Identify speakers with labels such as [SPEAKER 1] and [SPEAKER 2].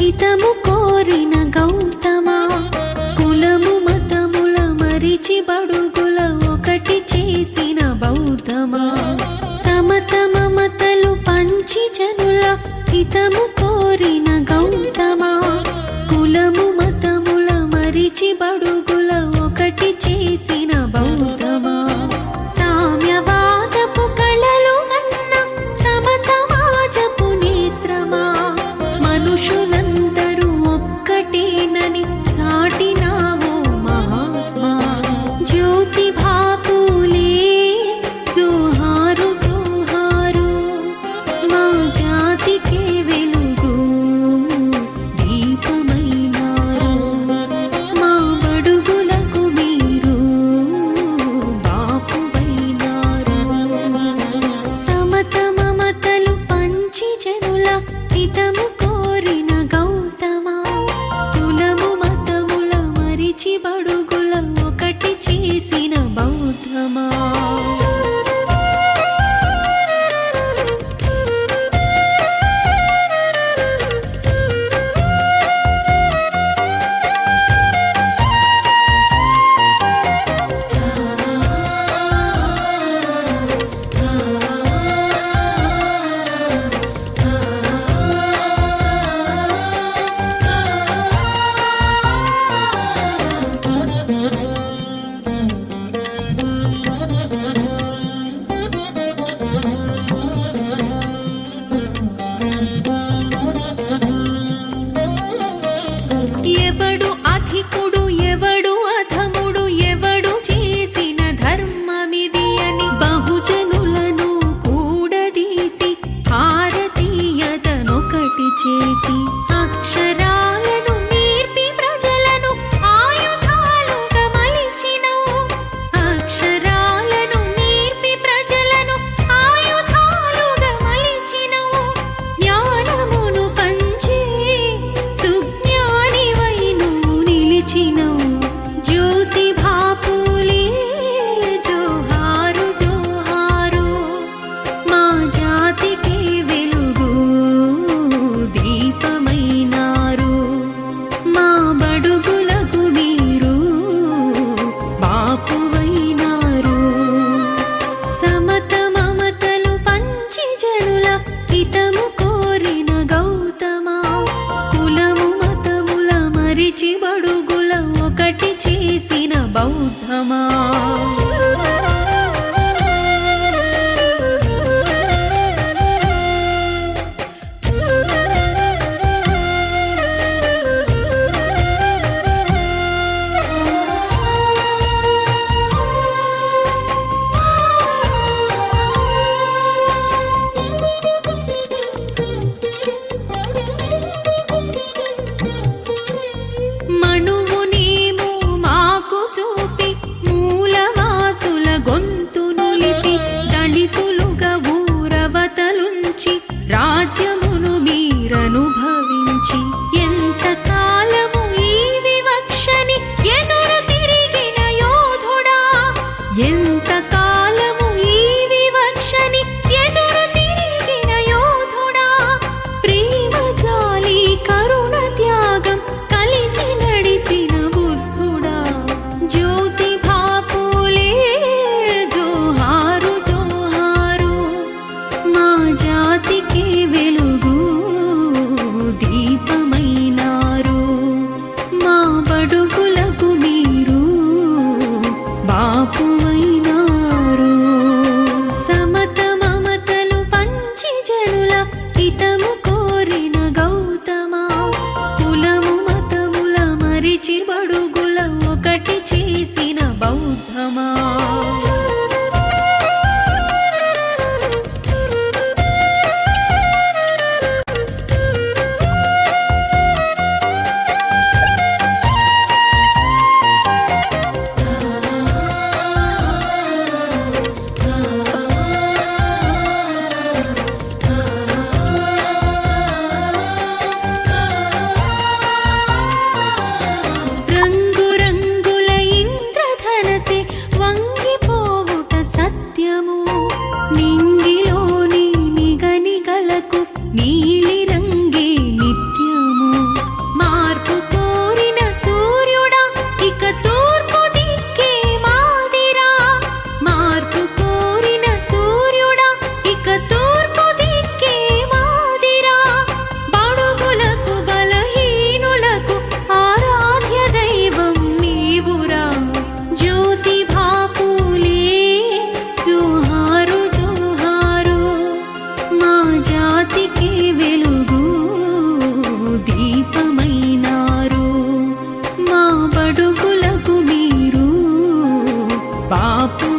[SPEAKER 1] హితము కోరిన గౌతమా, కులము మతముల మరిచి బడుగుల ఒకటి చేసిన బౌద్ధమా, సమత మమతలు పంచి జనుల హితము కోరిన గౌతమా, కులము మతముల మరిచి బడుగుల ఒకటి చేసిన బౌద్ధమా, సామ్యవాదపు కళలు అన్న సమ సమాజపు నేత్రమా, మనుషులందరూ ఒక్కటేనని సాటినావో మహాత్మా, జ్యోతి బాపులే జోహారు జోహారు, మా జాతికే వెలుగు దీపమైనారు, మా బడుగులకు మీరు బాపువైనారు, సమత మమతలు పంచి జనుల హితము కోరిన గౌతమా, కులము మతముల మరిచి బడుగుల ఒకటి చేసిన బౌద్ధమా. ఎవడు అధికుడు ఎవడు అధముడు ఎవడు చేసిన ధర్మమిది అని బహుజనులను కూడదీసి భారతీయతనొకటి చేసి అక్షరాలను నేర్పి ప్రజలను ఆయుధాలుగా మలిచినవు, అక్షరాలను నేర్పి ప్రజలను ఆయుధాలుగా మలిచినవు, జ్ఞానమును పంచే సుజ్ఞానివై నువ్వు నిలిచినవు, జ్యోతి బాపులే జోహారు జోహారు, మా జాతికే వెలుగు దీపమైనారు, మా బడుగులకు మీరు బాపువైనారు, సమత మమతలు పంచి జనుల హితము కోరిన గౌతమా, కులము మతముల మరిచి బడుగుల ఒకటి చేసిన బౌద్ధమా. మణువునేమో మాకు చూపి మూలవాసుల గొంతు నులిపి దళితులుగా ఊరవతలుంచి రాజ్యమును మీరనుభవించి ఎంత కాలము ఈ వివక్షని ఎదురు తిరిగిన యోధుడా, ఎంత కాలము ఈ వివక్షని ఎదురు తిరిగిన యోధుడా, ప్రేమ జాలి కరుణ త్యాగం కలిసి నడిసిన బుద్ధుడా, జ్యోతి బాపులే జోహారు జోహారు, మా జాతికే వెలుగు బాపు